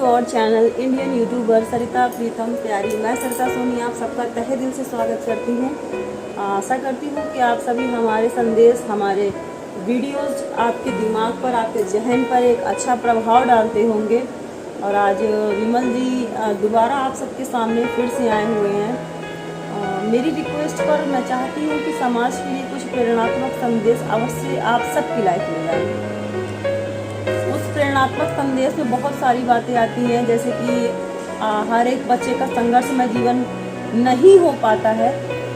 To our channel Indian YouTuber Sarita Pritam प्यारी। मैं सरिता सोनी आप सबका तहे दिल से स्वागत करती हूँ। आशा करती हूँ कि आप सभी हमारे संदेश, हमारे वीडियोस आपके दिमाग पर, आपके जहन पर एक अच्छा प्रभाव डालते होंगे। और आज विमल जी दोबारा आप सबके सामने फिर से आए हुए हैं। मेरी रिक्वेस्ट पर मैं चाहती हूँ कि समाज के लिए कुछ प्रेरणात्मक संदेश अवश्य आप सबकी लाइफ में जाए। प्रेरणात्मक संदेश में बहुत सारी बातें आती हैं, जैसे कि हर एक बच्चे का संघर्षमय जीवन नहीं हो पाता है।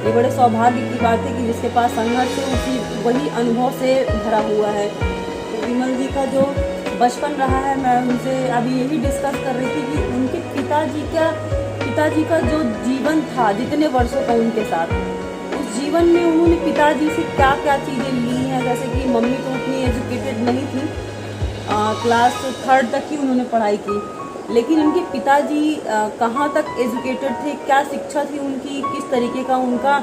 ये बड़े सौभाग्य की बात है कि जिसके पास संघर्ष है उसी वही अनुभव से भरा हुआ है। तो विमल जी का जो बचपन रहा है, मैं उनसे अभी यही डिस्कस कर रही थी कि उनके पिताजी का जो जीवन था, जितने वर्षों का उनके साथ, उस जीवन में उन्होंने पिताजी से क्या क्या चीज़ें ली हैं। जैसे कि मम्मी तो उतनी एजुकेटेड नहीं थी, क्लास 3 तक ही उन्होंने पढ़ाई की, लेकिन उनके पिताजी कहाँ तक एजुकेटेड थे, क्या शिक्षा थी उनकी, किस तरीके का उनका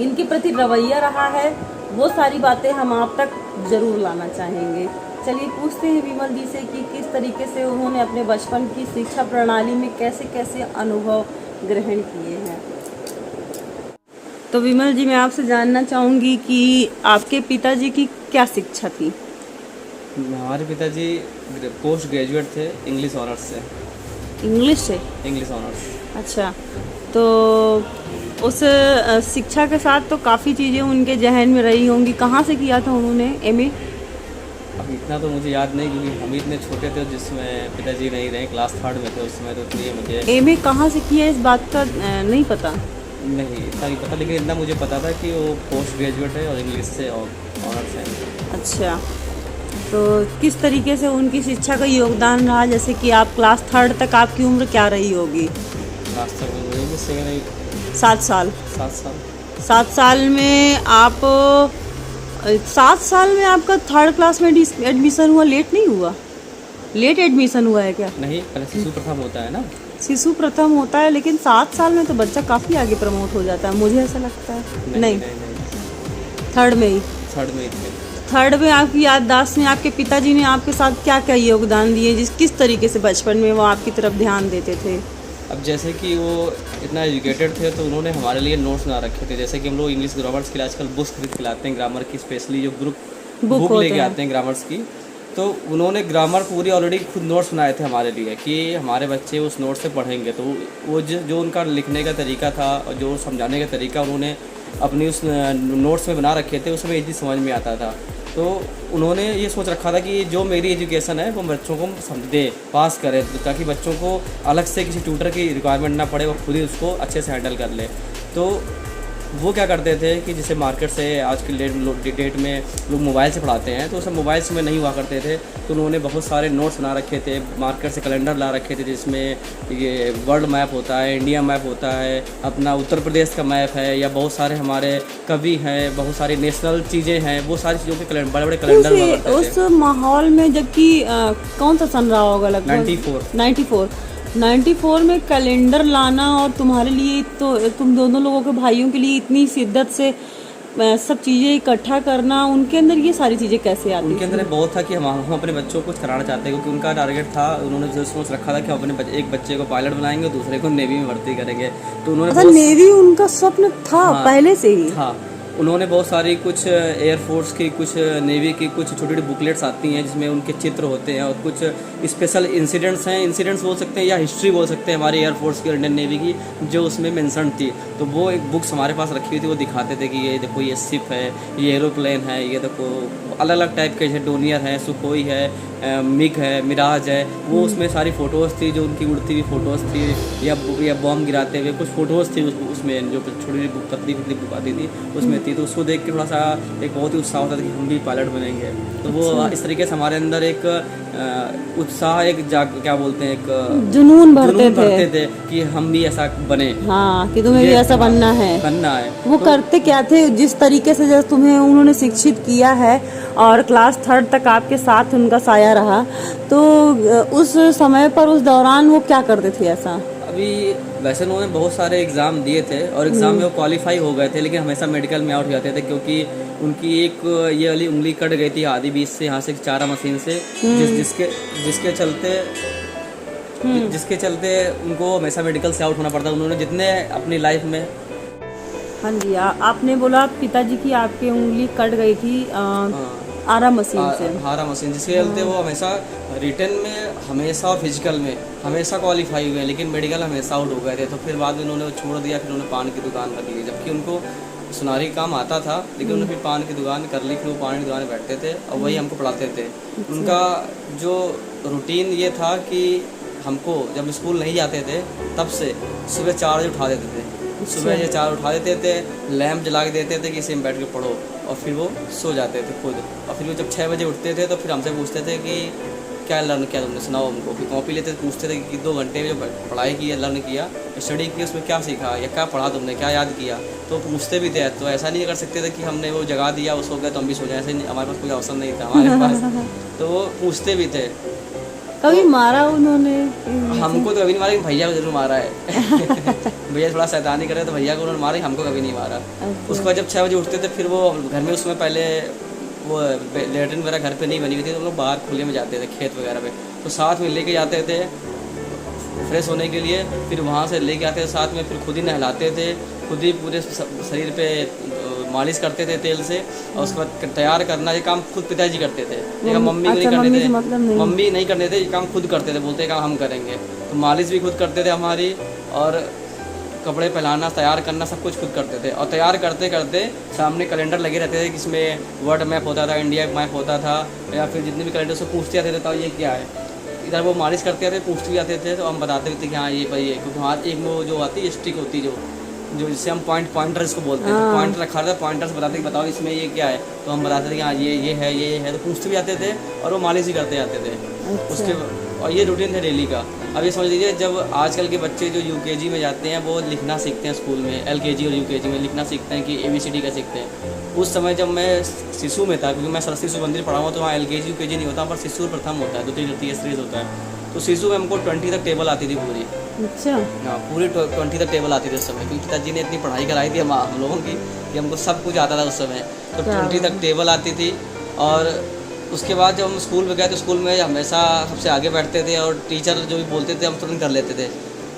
इनके प्रति रवैया रहा है, वो सारी बातें हम आप तक ज़रूर लाना चाहेंगे। चलिए पूछते हैं विमल जी से कि किस तरीके से उन्होंने अपने बचपन की शिक्षा प्रणाली में कैसे कैसे अनुभव ग्रहण किए हैं। तो विमल जी, मैं आपसे जानना चाहूँगी कि आपके पिताजी की क्या शिक्षा थी। हमारे पिताजी पोस्ट ग्रेजुएट थे इंग्लिश ऑनर्स से। English honours. अच्छा, तो उस शिक्षा के साथ तो काफ़ी चीज़ें उनके जहन में रही होंगी। कहाँ से किया था उन्होंने एमए? अब इतना तो मुझे याद नहीं, क्योंकि हम इतने छोटे थे जिसमें पिताजी नहीं रहे, क्लास 3 में थे उस समय, तो इसलिए मुझे एमए कहाँ से किया इस बात का नहीं पता। नहीं इतना नहीं पता, लेकिन इतना मुझे पता था कि वो पोस्ट ग्रेजुएट है और इंग्लिश से ऑनर्स है। अच्छा, तो किस तरीके से उनकी शिक्षा का योगदान रहा? जैसे कि आप क्लास 3 तक आपकी उम्र क्या रही होगी? क्लास 3 में मुझे 7 साल। 7 साल में आप 7 साल में आपका 3rd क्लास में एडमिशन हुआ? लेट नहीं हुआ? लेट एडमिशन हुआ है क्या? नहीं, पहले शिशु प्रथम होता है ना। शिशु प्रथम होता है, लेकिन 7 साल में तो बच्चा काफ़ी आगे प्रमोट हो जाता है, मुझे ऐसा लगता है। नहीं, 3rd में ही। 3rd में आपकी याददाश्त में आपके पिताजी ने आपके साथ क्या क्या योगदान दिए, किस तरीके से बचपन में वो आपकी तरफ ध्यान देते थे? अब जैसे कि वो इतना एजुकेटेड थे, तो उन्होंने हमारे लिए नोट्स बना रखे थे। जैसे कि हम लोग इंग्लिश ग्रामर्स के लिए आजकल बुक्स खरीद के लाते हैं, ग्रामर की स्पेशली जो बुक लेके आते हैं ग्रामर्स की, तो उन्होंने ग्रामर पूरी ऑलरेडी खुद नोट्स बनाए थे हमारे लिए कि हमारे बच्चे उस नोट्स से पढ़ेंगे। तो वो जो उनका लिखने का तरीका था और जो समझाने का तरीका उन्होंने अपनी उस नोट्स में बना रखे थे, उसमें इजी समझ में आता था। तो उन्होंने ये सोच रखा था कि जो मेरी एजुकेशन है वो बच्चों को दे, पास करे, ताकि बच्चों को अलग से किसी ट्यूटर की रिक्वायरमेंट ना पड़े, वो खुद ही उसको अच्छे से हैंडल कर ले। तो वो क्या करते थे कि जैसे मार्केट से आज के डेट में लोग मोबाइल से पढ़ाते हैं, तो उस मोबाइल्स में नहीं हुआ करते थे, तो उन्होंने बहुत सारे नोट्स बना रखे थे, मार्केट से कैलेंडर ला रखे थे, जिसमें ये वर्ल्ड मैप होता है, इंडिया मैप होता है, अपना उत्तर प्रदेश का मैप है, या बहुत सारे हमारे कवि हैं, बहुत सारी नेशनल चीज़ें हैं, वो सारी चीज़ों के बड़े बड़े कैलेंडर हुआ करते थे। उस माहौल में, जबकि कौन सा सन रहा होगा? लगभग 94 में कैलेंडर लाना, और तुम्हारे लिए तो तुम दोनों लोगों के भाइयों के लिए इतनी शिद्दत से सब चीज़ें इकट्ठा करना, उनके अंदर ये सारी चीज़ें कैसे आती? उनके अंदर बहुत था कि हम अपने बच्चों को कुछ कराना चाहते हैं, क्योंकि उनका टारगेट था, उन्होंने जो सोच रखा था कि अपने एक बच्चे को पायलट बनाएंगे और दूसरे को नेवी में भर्ती करेंगे। तो उन्होंने नेवी उनका स्वप्न था। हाँ, पहले से ही था। उन्होंने बहुत सारी कुछ एयरफोर्स की, कुछ नेवी की कुछ छोटी छोटी बुकलेट्स आती हैं जिसमें उनके चित्र होते हैं, और कुछ स्पेशल इंसिडेंट्स बोल सकते हैं या हिस्ट्री बोल सकते हैं हमारी एयरफोर्स की और इंडियन नेवी की, जो उसमें मेंशन थी। तो वो एक बुक्स हमारे पास रखी हुई थी, वो दिखाते थे कि ये देखो ये शिप है, ये एरोप्लेन है, ये देखो अलग अलग टाइप के, जैसे डोनियर है, सुखोई है, मिग है, मिराज है, वो उसमें सारी फ़ोटोज़ थी, जो उनकी उड़ती हुई फ़ोटोज़ थी, या बॉम्ब गिराते हुए कुछ फ़ोटोज़ थी उसमें, जो छोटी पतली बुक आती थी उसमें थी। तो उसको देख के थोड़ा सा एक बहुत ही उत्साह होता था कि हम भी पायलट बनेंगे। तो वो इस तरीके से हमारे अंदर एक उत्साह, एक क्या बोलते हैं, एक जुनून भरते थे कि हम भी ऐसा बने। हाँ, कि तुम्हें भी ऐसा बनना है। वो तो करते क्या थे? जिस तरीके से जैसे तुम्हें उन्होंने शिक्षित किया है और क्लास 3 तक आपके साथ उनका साया रहा, तो उस समय पर, उस दौरान वो क्या करते थे ऐसा? अभी वैसे उन्होंने बहुत सारे एग्ज़ाम दिए थे और एग्ज़ाम में वो क्वालिफाई हो गए थे, लेकिन हमेशा मेडिकल में आउट हो जाते थे, क्योंकि उनकी एक ये वाली उंगली कट गई थी आधी बीच से, यहाँ से चारा मशीन से, जिसके चलते जिसके चलते उनको हमेशा मेडिकल से आउट होना पड़ता है। उन्होंने जितने अपनी लाइफ में हाँ जी, आपने बोला पिताजी की आपकी उंगली कट गई थी आरा मशीन से। हारा मशीन, जिसके चलते वो हमेशा रिटर्न में हमेशा और फिजिकल में हमेशा क्वालिफाई हुए, लेकिन मेडिकल हमेशा आउट हो गए थे। तो फिर बाद में उन्होंने वो छोड़ दिया, फिर उन्होंने पान की दुकान रख ली, जबकि उनको सुनारी काम आता था, लेकिन उन्होंने फिर पान की दुकान कर ली। फिर वो पान की दुकान में बैठते थे और वही हमको पढ़ाते थे। उनका जो रूटीन ये था कि हमको जब स्कूल नहीं जाते थे तब से सुबह 4 बजे उठा देते थे। सुबह ये 4 उठा देते थे, लैंप जला के देते थे कि इसे में बैठ के पढ़ो, और फिर वो सो जाते थे खुद। और फिर वो जब 6 बजे उठते थे तो फिर हमसे पूछते थे कि क्या लर्न किया तुमने, सुनाओ हमको। फिर कॉपी लेते पूछते थे कि 2 घंटे में जो पढ़ाई की है, लर्न किया, स्टडी की, उसमें क्या सीखा या क्या पढ़ा तुमने, क्या याद किया। तो पूछते भी थे। तो ऐसा नहीं कर सकते थे कि हमने वो जगा दिया, वो सो गया तो हम भी सो जाए, ऐसे नहीं, हमारे पास कोई अवसर नहीं था हमारे पास। तो वो पूछते भी थे। कभी मारा उन्होंने? हमको तो कभी नहीं मारा, लेकिन भैया को जरूर मारा है। भैया थोड़ा शैतानी करे तो भैया को उन्होंने मारा, हमको कभी नहीं मारा। उसके बाद जब 6 बजे उठते थे फिर वो घर में, उसमें पहले वो लेटरिन वगैरह घर पे नहीं बनी हुई थी, तो हम लोग बाहर खुले में जाते थे खेत वगैरह पे, तो साथ में लेके जाते थे फ्रेश होने के लिए। फिर वहाँ से लेके आते थे साथ में, फिर खुद ही नहलाते थे, खुद ही पूरे शरीर पे मालिश करते थे तेल से, और उसके बाद तैयार करना ये काम खुद पिताजी करते थे। ये काम मम्मी को नहीं करते थे, मम्मी नहीं करते थे, ये काम खुद करते थे, बोलते काम हम करेंगे। तो मालिश भी खुद करते थे हमारी, और कपड़े पहनाना, तैयार करना, सब कुछ खुद करते थे। और तैयार करते करते सामने कैलेंडर लगे रहते थे, जिसमें वर्ल्ड मैप होता था, इंडिया मैप होता था, या फिर जितने भी कैलेंडर से पूछते आते थे तो ये क्या है। इधर वो मालिश करते थे, पूछते भी आते थे, तो हम बताते थे कि हाँ ये भाई ये, क्योंकि वहाँ एक वो जो आती है स्टिक होती जो जिससे हम पॉइंटर इसको बोलते हैं, तो पॉइंटर रखा था, पॉइंटर से बताते कि बताओ इसमें ये क्या है, तो हम बताते थे कि हाँ ये है, तो पूछते भी आते थे और वो मालिश ही करते जाते थे। उसके और ये रूटीन था डेली का। अब ये समझ लीजिए, जब आजकल के बच्चे जो यूकेजी में जाते हैं वो लिखना सीखते हैं स्कूल में, एलकेजी और यूकेजी में लिखना सीखते हैं कि ABCD का सीखते हैं। उस समय जब मैं शिशु में था, क्योंकि मैं सरस्वती शिशु मंदिर पढ़ा हुआ, तो वहाँ LKG यूकेजी नहीं होता, पर शिशु प्रथम होता है, 2-3 सीरीज होता है। तो शिशु में हमको 20 तक टेबल आती थी पूरी। अच्छा। हाँ, पूरी 20 तक टेबल आती थी उस समय, क्योंकि पिताजी ने इतनी पढ़ाई कराई थी हम लोगों की कि हमको सब कुछ आता था उस समय। तो 20 तक टेबल आती थी। और उसके बाद जब हम स्कूल में गए तो स्कूल में हमेशा सबसे आगे बैठते थे, और टीचर जो भी बोलते थे हम तुरंत कर लेते थे।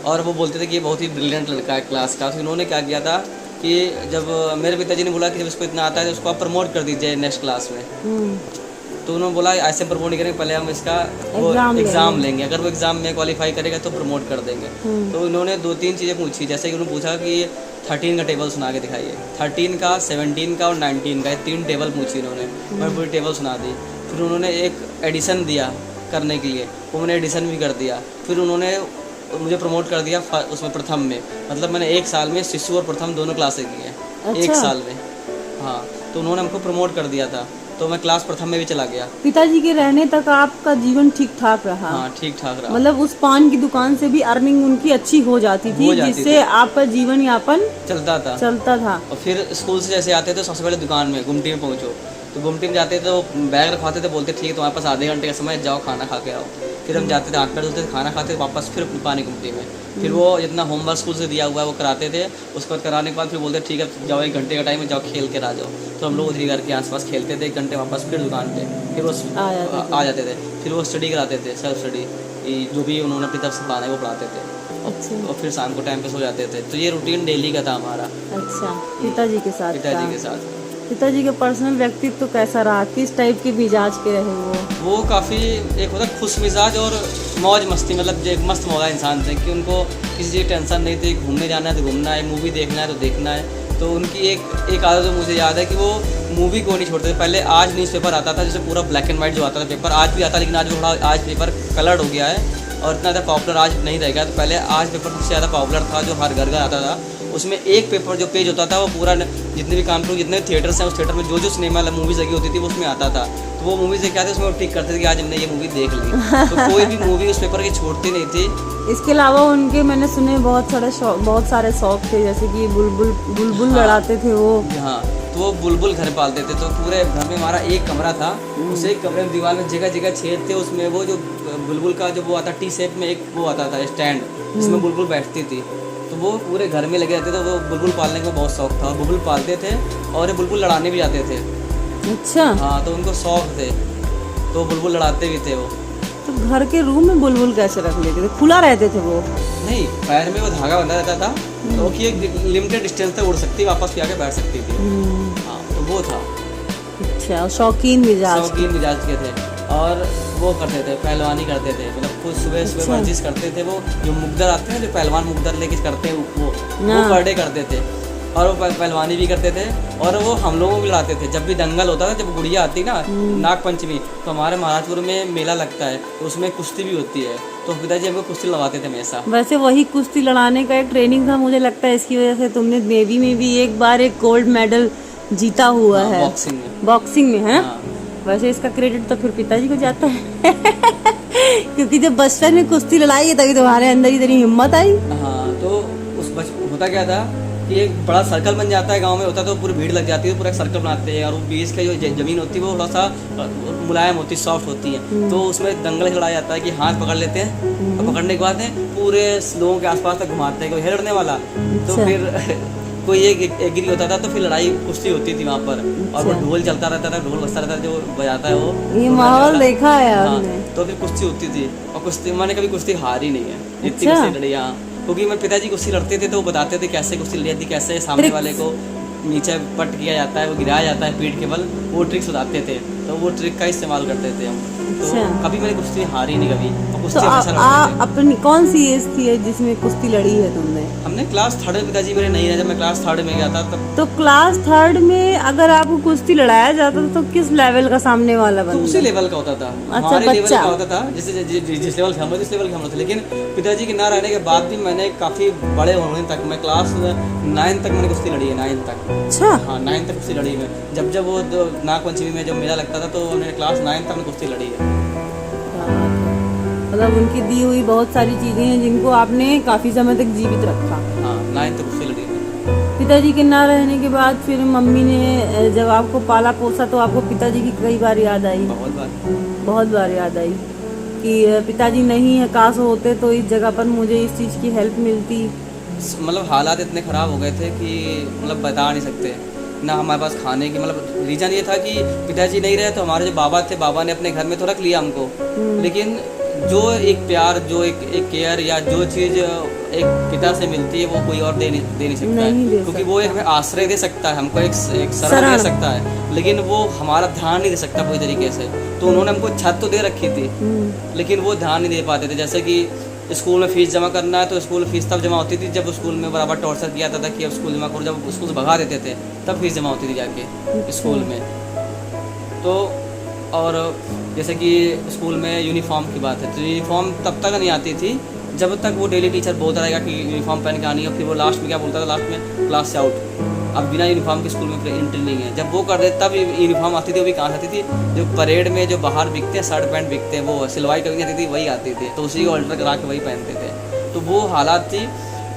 और वो बोलते थे कि ये बहुत ही ब्रिलियंट लड़का है क्लास का। तो उन्होंने क्या किया था कि जब मेरे पिताजी ने बोला कि जब इसको इतना आता है तो उसको आप प्रमोट कर दीजिए नेक्स्ट क्लास में। तो उन्होंने बोला ऐसे प्रमोट नहीं करेंगे, पहले हम इसका एग्ज़ाम लेंगे, अगर वो एग्ज़ाम में क्वालिफाई करेगा तो प्रमोट कर देंगे। तो उन्होंने 2-3 चीज़ें पूछी, जैसे कि उन्होंने पूछा कि 13 का टेबल सुना के दिखाइए, 13 का, 17 का और 19 का, ये 3 टेबल पूछी उन्होंने। मैंने पूरी टेबल सुना दी। फिर उन्होंने एक एडिशन दिया करने के लिए, वो मैंने एडिशन भी कर दिया। फिर उन्होंने मुझे प्रमोट कर दिया उसमें प्रथम में, मतलब मैंने 1 साल में शिशु और प्रथम दोनों क्लासें की हैं। अच्छा। 1 साल में, हाँ। तो उन्होंने हमको प्रमोट कर दिया था, तो मैं क्लास प्रथम में भी चला गया। पिताजी के रहने तक आपका जीवन ठीक ठाक रहा? हाँ, ठीक ठाक रहा। मतलब उस पान की दुकान से भी अर्निंग उनकी अच्छी हो जाती थी, जिससे आपका जीवन यापन चलता था। और फिर स्कूल से जैसे आते थे सबसे पहले दुकान में गुमटी में पहुँचो, तो गुमटी में जाते थे तो बैग रखवाते थे, बोलते ठीक है तुम्हारे पास आधे घंटे का समय, जाओ खाना खा के आओ। फिर हम जाते थे, हाथ पैर धोते थे, खाना खाते थे, वापस फिर पानी गुमटी में। फिर वो जितना होमवर्क स्कूल से दिया हुआ है वो कराते थे। उसके बाद कराने के बाद फिर बोलते ठीक है जाओ 1 घंटे का टाइम है, जाओ खेल के आ जाओ। तो हम लोग उधर घर के आसपास खेलते थे 1 घंटे, वापस फिर दुकान पे, फिर वो आ जाते थे। फिर वो स्टडी कराते थे, सेल्फ स्टडी, जो भी उन्होंने अपनी तरफ से पढ़ाना है वो पढ़ाते थे। अच्छा। और फिर शाम को टाइम पे सो जाते थे। तो ये रूटीन डेली का था हमारा। अच्छा। पिताजी के साथ? पिताजी के साथ। पिताजी का पर्सनल व्यक्तित्व तो कैसा रहा? किस टाइप के मिजाज के रहे वो? काफ़ी एक होता खुश मिजाज और मौज मस्ती, मतलब एक मस्त मौला इंसान थे कि उनको किसी चीज़ की टेंशन नहीं थी। घूमने जाना है तो घूमना है, मूवी देखना है तो देखना है। तो उनकी एक आदत जो मुझे याद है कि वो मूवी को नहीं छोड़ते थे। पहले आज न्यूज़पेपर आता था, जैसे पूरा ब्लैक एंड वाइट जो आता था पेपर, आज भी आता, लेकिन आज थोड़ा आज पेपर कलर्ड हो गया है और इतना ज़्यादा पॉपुलर आज नहीं रहेगा। तो पहले आज पेपर सबसे ज़्यादा पॉपुलर था, जो हर घर का आता था। उसमें एक पेपर जो पेज होता था वो पूरा जितने भी कानपुर जितने थिएटर्स हैं उस थिएटर में जो सिनेमा मूवीज़ लगी होती थी वो उसमें आता था। तो वो मूवीज़ क्या थे उसमें वो टिक करते थे कि आज हमने ये मूवी देख ली। तो कोई भी मूवी उस पेपर की छोड़ती नहीं थी। इसके अलावा उनके मैंने सुने बहुत सारे शौक थे, जैसे कि बुलबुल हाँ, लड़ाते थे वो। हाँ, तो वो बुलबुल घर पालते थे। तो पूरे घर में हमारा एक कमरा था, उस एक कमरे में दीवार में जगह जगह छेद थे। उसमें वो जो बुलबुल का जो वो आता टी शेप में एक वो आता था स्टैंड, जिसमें बुलबुल बैठती थी। तो वो पूरे घर में लगे रहते थे। वो बुलबुल पालने का बहुत शौक था, बुलबुल पालते थे और ये बुलबुल लड़ाने भी जाते थे। अच्छा। हाँ, तो उनको शौक थे, तो बुलबुल लड़ाते भी थे वो। तो घर के रूम में बुलबुल कैसे रख लेते थे? खुला रहते थे वो? नहीं, पैर में वो धागा बंधा रहता था, तो कि एक लिमिटेड डिस्टेंस तक उड़ सकती, वापस भी आके बैठ सकती थी। हाँ, तो वो था। अच्छा, शौकीन मिजाज के थे। और वो करते थे, पहलवानी करते थे, मतलब खुद सुबह सुबह वर्जिश करते थे। वो जो मुकद्दर आते हैं, जो पहलवान मुकद्दर लेके करते हैं, वो पर डे करते थे। और वो पहलवानी भी करते थे, और वो हम लोगों को भी लड़ाते थे। जब भी दंगल होता था, जब गुड़िया आती ना, नाग पंचमी, तो हमारे महाराजपुर में मेला लगता है, तो उसमें कुश्ती भी होती है, तो पिताजी हमको कुश्ती लड़वाते थे हमेशा। वैसे वही कुश्ती लड़ाने का एक ट्रेनिंग था, मुझे लगता है इसकी वजह से तुमने नेवी में भी एक बार एक गोल्ड मेडल जीता हुआ है। बॉक्सिंग में है। वैसे इसका क्रेडिट तो फिर पिताजी को जाता है क्योंकि जब बचपन में कुश्ती लड़ाई है तभी तुम्हारे अंदर इतनी हिम्मत आई। हाँ, तो उस होता क्या था कि एक बड़ा सर्कल बन जाता है, गांव में होता तो पूरी भीड़ लग जाती है, पूरा एक सर्कल बनाते हैं, और वो बीच का जो जमीन होती है वो थोड़ा सा मुलायम होती है, सॉफ्ट होती है, तो उसमें दंगल खिलाया जाता है कि हाथ पकड़ लेते हैं, और पकड़ने के बाद पूरे लोगों के आसपास तक घुमाते हैं, कोई है लड़ने वाला, तो फिर कोई एक एग्री होता था, तो फिर लड़ाई कुश्ती होती थी वहाँ पर। और वो ढोल चलता रहता था, ढोल बजता रहता था, जो बजाता है वो, ये माहौल देखा है आपने। तो फिर कुश्ती होती थी, और कुश्ती मैंने कभी कुश्ती हारी नहीं है, इतनी कुश्ती लड़ी। हाँ, क्योंकि मेरे पिताजी कुश्ती लड़ते थे, तो वो बताते थे कैसे कुश्ती लड़ी जाती, कैसे सामने वाले को नीचे पट किया जाता है, वो गिराया जाता है पीठ के बल, वो ट्रिक्स बताते थे, तो वो ट्रिक का इस्तेमाल करते थे हम। तो कभी मैंने कुश्ती हारी नहीं कभी, और कुश्ती अपनी कौन सी एज थी जिसमें कुश्ती लड़ी है तुमने? हमने क्लास 3 में, पिताजी मेरे नहीं रहे, जब मैं क्लास 3 में गया था तब। तो क्लास 3 में अगर आपको कुश्ती लड़ाया जाता था तो किस लेवल का सामने वाला बंदा? तो उसी लेवल का होता था। अच्छा, हमारे लेवल का होता था, जैसे जिस लेवल का हम जिस लेवल का हम थे। लेकिन पिताजी के ना रहने के बाद भी मैंने काफी बड़े होने तक, मैं क्लास 9 तक मैंने कुश्ती लड़ी है, 9 तक। अच्छा। हाँ, 9 तक कुश्ती लड़ी में। जब वो नाग पंचमी में जब मेला लगता था, तो मैंने क्लास 9 तक मैंने कुश्ती लड़ी है। मतलब उनकी दी हुई बहुत सारी चीजें हैं जिनको आपने काफी समय तक जीवित रखा। हाँ, 9 तक कुश्ती लड़ी है। पिताजी के ना रहने के बाद फिर मम्मी ने जब आपको पाला पोसा, तो आपको पिताजी की कई बार याद आई? बहुत बार याद आई कि पिताजी नहीं है, काश होते तो इस जगह पर मुझे इस चीज की हेल्प मिलती। मतलब हालात इतने ख़राब हो गए थे कि मतलब बता नहीं सकते ना, हमारे पास खाने की, मतलब रीज़न ये था कि पिताजी नहीं रहे, तो हमारे जो बाबा थे, बाबा ने अपने घर में तो रख लिया हमको, लेकिन जो एक प्यार, जो एक केयर, या जो चीज़ एक पिता से मिलती है, वो कोई और दे नहीं सकता है, क्योंकि वो एक आश्रय दे सकता है हमको, एक शरण दे सकता है, लेकिन वो हमारा ध्यान नहीं दे सकता कोई तरीके से। तो उन्होंने हमको छत तो दे रखी थी, लेकिन वो ध्यान नहीं दे पाते थे। जैसे कि स्कूल में फीस जमा करना है, तो स्कूल फीस तब जमा होती थी जब स्कूल में बराबर टॉर्चर किया जाता था कि अब स्कूल जमा करो, जब स्कूल से भगा देते थे तब फीस जमा होती थी जाके स्कूल में। तो और जैसे कि स्कूल में यूनिफॉर्म की बात है, तो यूनिफॉर्म तब तक नहीं आती थी जब तक वो डेली टीचर बोलता रहेगा कि यूनिफॉर्म पहन के आनी है, फिर वो लास्ट में क्या बोलता था, लास्ट में क्लास से आउट, अब बिना यूनिफॉर्म के स्कूल में एंट्री नहीं है। जब वो कर देते तब यूनिफॉर्म आती थी, वो भी कहाँ आती थी, जो परेड में जो बाहर बिकते हैं शर्ट पैंट बिकते हैं, वो सिलवाई करनी आती थी, वही आती थी, तो उसी को अल्टर करा के वही पहनते थे। तो वो हालात थी।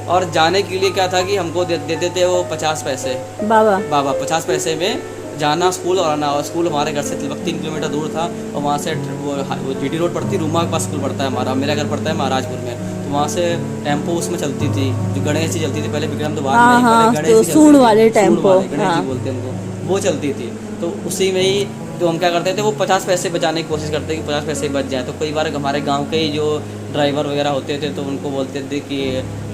और जाने के लिए क्या था कि हमको देते थे वो 50 पैसे, बाबा 50 पैसे में जाना स्कूल और आना। और स्कूल हमारे घर से 3 किलोमीटर दूर था, और वहाँ से वो जीटी रोड पड़ती, रूमा के पास स्कूल पड़ता है हमारा, मेरा घर पड़ता है महाराजपुर में, तो वहाँ से टेम्पो उसमें चलती थी, जो गणेश जी चलती थी, पहले विक्रम तो बाद में, गणेश जी वाले टेम्पो, गणेश जी बोलते हैं उनको, वो चलती थी। तो उसी में ही तो हम क्या करते थे, वो 50 पैसे बचाने की कोशिश करते कि 50 पैसे बच जाए। तो कई बार हमारे गाँव के ही जो ड्राइवर वगैरह होते थे, तो उनको बोलते थे कि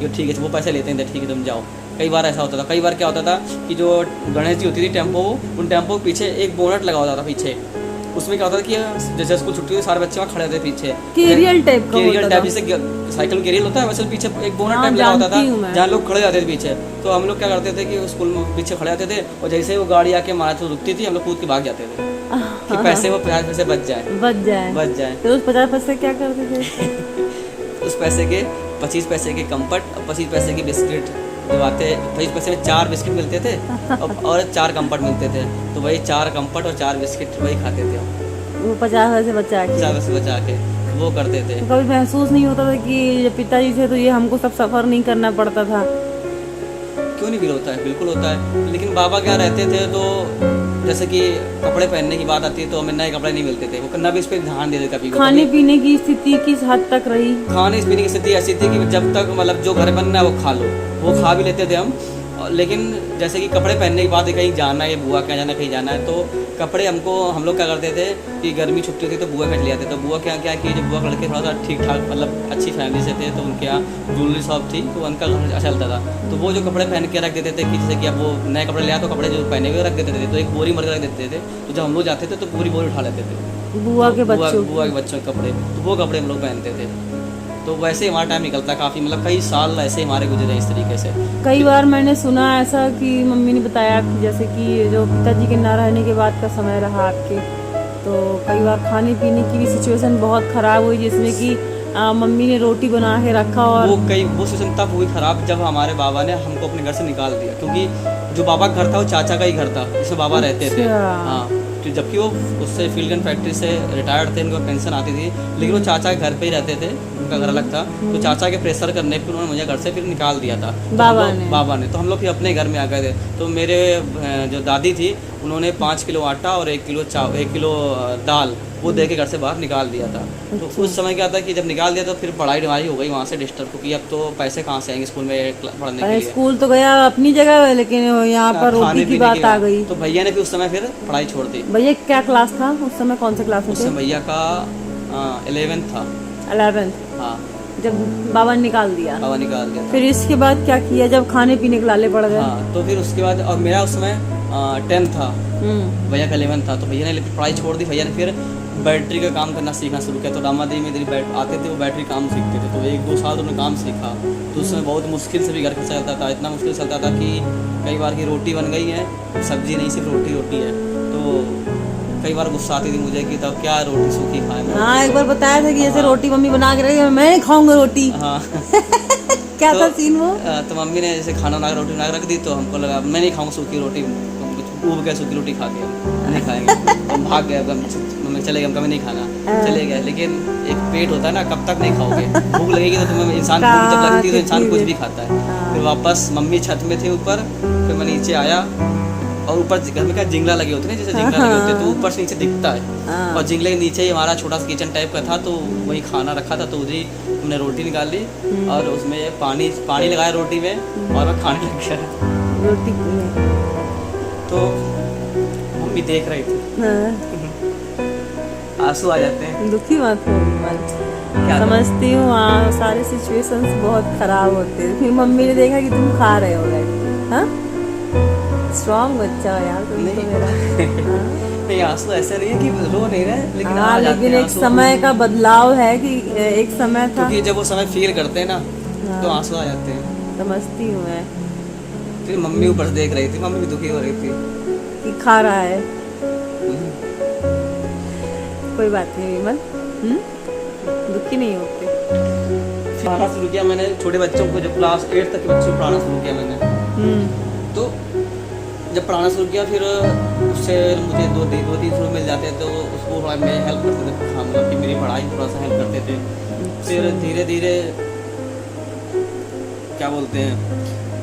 ठीक है, वो पैसे लेते थे, ठीक है तुम जाओ। कई बार ऐसा होता था। कई बार क्या होता था कि जो गणेश जी होती थी टेम्पो, उन टेम्पो के पीछे एक बोनट लगा होता था पीछे। उसमें क्या होता था कि जैसे स्कूल छुट्टी हुई, सारे बच्चे वहाँ खड़े होते पीछे, केरियल टाइप जैसे साइकिल में केरियल होता है, वैसे पीछे एक बोनट टाइप लगा होता था जहाँ लोग खड़े जाते थे पीछे। तो हम लोग क्या करते थे कि स्कूल में पीछे खड़े जाते थे, और जैसे वो गाड़ी आके हमारे तो रुकती थी, हम लोग कूद के भाग जाते थे कि पैसे, वो 50 पैसे बच जाए। तो उस 50 पैसे क्या करते थे? उस पैसे के 25 पैसे के कम्फर्ट और 25 पैसे के बिस्किट जो आते, 25 पैसे में 4 बिस्किट मिलते थे और 4 कम्फर्ट मिलते थे, तो वही 4 कम्फर्ट और 4 बिस्किट वही खाते थे वो 50 पैसे बचा के वो करते थे। तो कभी महसूस नहीं होता था कि जब पिताजी थे तो ये हमको सब सफ़र नहीं करना पड़ता था? क्यों नहीं फील होता है, बिल्कुल होता है। लेकिन बाबा क्या रहते थे, तो जैसे कि कपड़े पहनने की बात आती है तो हमें नए कपड़े नहीं मिलते थे, वो ना भी इस पर ध्यान देते कभी। खाने पीने की स्थिति किस हद तक रही? खाने पीने की स्थिति ऐसी थी कि जब तक मतलब जो घर बनना है वो खा लो, वो खा भी लेते थे हम। लेकिन जैसे कि कपड़े पहनने के बाद कहीं जाना है, बुआ क्या जाना, कहीं जाना है, तो कपड़े हम लोग क्या करते थे कि गर्मी छुट्टी होती तो बुआ के ले आते। तो बुआ क्या क्या कि जब बुआ के लड़के थोड़ा सा ठीक ठाक मतलब अच्छी फैमिली से थे, तो उनके यहाँ ज्वेलरी शॉप थी, तो उनका घर अच्छा चलता था। तो वो जो कपड़े पहन के रख देते थे कि जैसे कि अब वो नए कपड़े ले आए तो कपड़े जो पहने हुए रख देते थे, तो एक बोरी मर के रख देते थे। तो जब हम लोग जाते थे तो पूरी बोरी उठा लेते थे बुआ के बुआ बच्चों के बच्चों के कपड़े, तो वो कपड़े हम लोग पहनते थे। तो वैसे ही हमारा टाइम निकलता काफ़ी, मतलब कई साल ऐसे ही हमारे गुजरे इस तरीके से। कई बार मैंने सुना ऐसा कि मम्मी ने बताया कि जैसे कि जो पिताजी के ना रहने के बाद का समय रहा आपके, तो कई बार खाने पीने की भी सिचुएशन बहुत ख़राब हुई, जिसमें कि मम्मी ने रोटी बना के रखा और वो सिचुएशन तब हुई ख़राब जब हमारे बाबा ने हमको अपने घर से निकाल दिया, क्योंकि जो बाबा का घर था वो चाचा का ही घर था जिसमें बाबा रहते थे। हाँ, तो जबकि वो उससे फील्ड एंड फैक्ट्री से रिटायर्ड थे, उनको पेंशन आती थी, लेकिन वो चाचा के घर पे ही रहते थे, उनका घर अलग था। तो चाचा के प्रेशर करने पर उन्होंने मुझे घर से फिर निकाल दिया था बाबा ने। तो हम लोग फिर अपने घर में आ गए थे। तो मेरे जो दादी थी उन्होंने 5 किलो आटा और 1 किलो दाल वो दे के घर से बाहर निकाल दिया था। तो उस समय क्या था कि जब निकाल दिया तो फिर पढ़ाई हमारी हो गई वहाँ से डिस्टर्ब, क्योंकि अब तो पैसे कहाँ से आएंगे स्कूल में पढ़ने के लिए। स्कूल तो गया अपनी जगह, लेकिन यहाँ पर रोटी की बात आ गई। तो भैया ने फिर उस समय फिर पढ़ाई छोड़ दी। भैया क्या क्लास था उस समय, कौन से क्लास में थे? उस समय भैया का 11th था। 11th? हाँ, जब बाबा ने निकाल दिया। बाबा निकाल दिया। फिर इसके बाद क्या किया जब खाने पीने के लाले पड़ गए? हाँ, तो फिर उसके बाद, और मेरा उस समय 10th था, भैया का 11th था, तो भैया ने पढ़ाई छोड़ दी। भैया ने फिर बैटरी का काम करना सीखना शुरू किया। तो रामादेवी में इधर आते थे, वो बैटरी काम सीखते थे। तो 1-2 साल उन्होंने काम सीखा। तो उसमें बहुत मुश्किल से भी घर का चलता था, इतना मुश्किल चलता था कि कई बार की रोटी बन गई है, सब्जी नहीं, सिर्फ रोटी है। तो कई बार गुस्सा आती थी मुझे कि तब क्या रोटी सूखी खाए। हाँ, एक बार बताया था कि जैसे रोटी मम्मी बना के रखी, मैं नहीं खाऊंगा रोटी। हाँ क्या था सीन वो? तो मम्मी ने जैसे खाना बना के रोटी बना के रख दी, तो हमको लगा मैं नहीं खाऊंगा सूखी रोटी, ऊब गया सूखी रोटी खा के, नहीं खाएंगे। तो हम भाग गए, मम्मी चले गए, हम कभी नहीं खाना, चले गए। लेकिन एक पेट होता है ना, कब तक नहीं खाओगे, भूख लगेगी तो तुम्हें इंसान, भूख जब लगती है तो इंसान कुछ भी खाता है। फिर वापस मम्मी छत में थे ऊपर, फिर मैं नीचे आया, और ऊपर घर में क्या जिंगला लगे होते हैं, जैसे जिंगला लगे होते हैं, तो ऊपर से नीचे दिखता है, और जिंगले के नीचे ही हमारा छोटा सा किचन टाइप का था, तो वही खाना रखा था। तो उधर हमने रोटी निकाल ली और उसमें पानी लगाया रोटी में, और मैं खाने लग गया रोटी। तो मम्मी देख रही थी, आंसू आ जाते हैं। दुखी मत हो, समझती हूँ। हाँ, सारे सिचुएशंस बहुत खराब होते हैं। फिर मम्मी ने देखा कि तुम खा रहे हो गए। हाँ, स्ट्रॉन्ग बच्चा है यार तुम तो मेरा। नहीं, आंसू ऐसे नहीं है कि रो नहीं रहे, लेकिन हाँ, लेकिन एक समय का बदलाव है कि एक समय था, क्योंकि जब वो समय फील करते हैं ना, तो आंसू आ जाते हैं। समझती हूँ मैं। फिर मम्मी ऊपर से देख रही थी, मम्मी भी दुखी हो रही थी कि खा रहा है। कोई बात नहीं विमल, दुखी नहीं होते। पढ़ाना शुरू किया मैंने छोटे बच्चों को, जब क्लास 8 तक के बच्चों को पढ़ाना शुरू किया मैंने। तो जब पढ़ाना शुरू किया, फिर उससे मुझे 2-3 शुरू मिल जाते, तो उसको थोड़ा मैं हेल्प करते थे, हाँ, मतलब कि मेरी पढ़ाई थोड़ा सा हेल्प करते थे। फिर धीरे धीरे क्या बोलते हैं,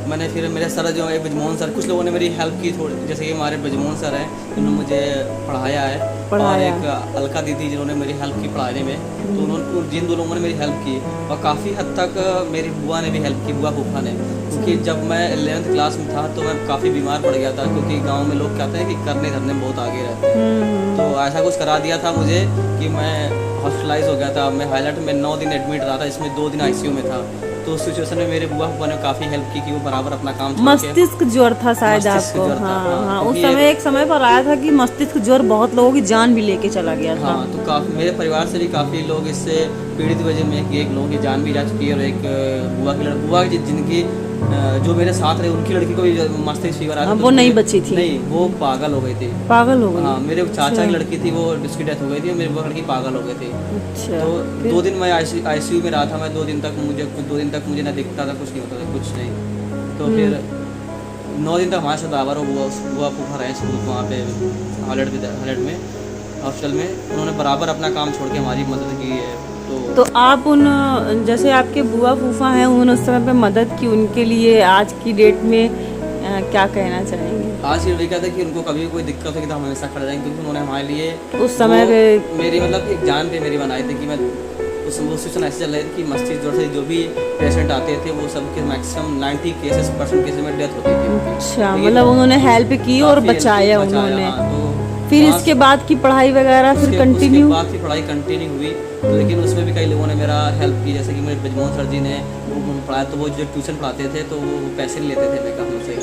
मैंने फिर मेरे सर जो है ब्रजमोहन सर, कुछ लोगों ने मेरी हेल्प की थोड़ी, जैसे कि हमारे ब्रजमोहन सर हैं, उन्होंने मुझे पढ़ाया है, और एक अलका दीदी जिन्होंने मेरी हेल्प की पढ़ाने में। तो उन्होंने, जिन 2 लोगों ने मेरी हेल्प की, और काफ़ी हद तक मेरी बुआ ने भी हेल्प की, बुआ फूफा ने। क्योंकि जब मैं 11th क्लास में था तो मैं काफ़ी बीमार पड़ गया था, क्योंकि गाँव में लोग कहते हैं कि करने धरने में बहुत आगे रहते हैं। तो ऐसा कुछ करा दिया था मुझे कि मैं हॉस्पिटलाइज हो गया था। मैं हाईलाइट में 9 दिन एडमिट रहा था, इसमें 2 दिन ICU में था। तो उस सिचुएशन में मेरे बुआ फूफा ने काफ़ी हेल्प की कि वो बराबर अपना काम, मस्तिष्क ज्वर था शायद आपको। हाँ, उस समय एक समय पर आया था कि मस्तिष्क ज्वर बहुत लोगों की जान भी लेके चला गया था। हाँ, तो काफ़ी मेरे परिवार से भी काफ़ी लोग इससे पीड़ित वजह में, एक लोगों की जान भी जा चुकी है, और एक बुआ की जिनकी जो मेरे साथ रहे उनकी लड़की को भी मस्तिष्क फीवर आया, वो नहीं बची थी। नहीं, वो पागल हो गई थी। पागल हो गई? हाँ, मेरे चाचा की लड़की थी, वो उसकी डेथ हो गई थी, और मेरी बुआ लड़की पागल हो गई थी। अच्छा। तो 2 दिन मैं ICU में रहा था। मैं 2 दिन तक मुझे ना दिखता था, कुछ नहीं होता था, कुछ नहीं। तो फिर 9 दिन तक हमारे साथ बराबर बुआ फूफा रहे स्कूल, वहाँ पे हाईलाइट में, हॉस्टल में। उन्होंने बराबर अपना काम छोड़ के हमारी मदद की है। तो आप उन, जैसे आपके बुआ फूफा हैं, उन्होंने उस समय पे मदद की, उनके लिए आज की डेट में क्या कहना चाहेंगे? आज ये कहता है कि उनको कभी कोई दिक्कत होगी तो हम हमेशा खड़े रहेंगे, क्योंकि उन्होंने हमारे लिए उस समय पे मेरी मतलब एक जान पे मेरी बनाई थी कि मैं उसमें वो सिचुएशन ऐसे चल रही थी कि मस्तिष्क ज्वर से जो भी पेशेंट आते थे वो सबके मैक्सिमम 90% केसेस में डेथ होती थी उनकी। अच्छा, मतलब उन्होंने हेल्प की और काफी बचाया बचाया, उन्होंने। हाँ, तो फिर वहाँ इसके बाद की पढ़ाई वगैरह फिर उसके कंटिन्यू? बाद की पढ़ाई कंटिन्यू हुई, लेकिन उसमें भी कई लोगों ने मेरा हेल्प की, जैसे कि मेरे ब्रजमोहन सर जी ने वो पढ़ाया, तो वो जो ट्यूशन पढ़ाते थे तो वो पैसे नहीं लेते थे मेरे हमसे ही।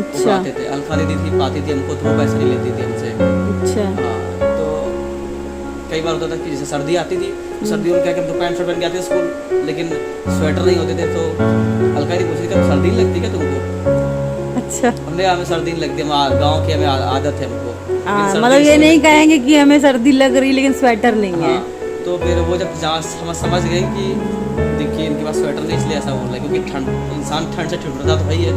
अच्छा। वो पढ़ाते थे, अलखा दीदी थी पाती थी हमको, तो वो पैसे नहीं लेती थी हमसे। अच्छा। हाँ, तो कई बार होता था कि जैसे सर्दी आती थी, सर्दियों में क्या कि हम तो पैंट शर्ट पहन के आते थे स्कूल, लेकिन स्वेटर नहीं होते थे, तो अलका दीदी पूछती थी सर्दी नहीं लगती क्या तुमको? अच्छा। हमने हमें सर्दी नहीं लगती, हम गाँव की हमें आदत है हमको। मतलब ये नहीं कहेंगे कि हमें सर्दी लग रही लेकिन स्वेटर नहीं है। हाँ, तो फिर वो जब हम समझ गए कि देखिए इनके पास स्वेटर नहीं, इसलिए ऐसा बोल रहा है, क्योंकि ठंड इंसान ठंड से ठिठुरता तो है ही है,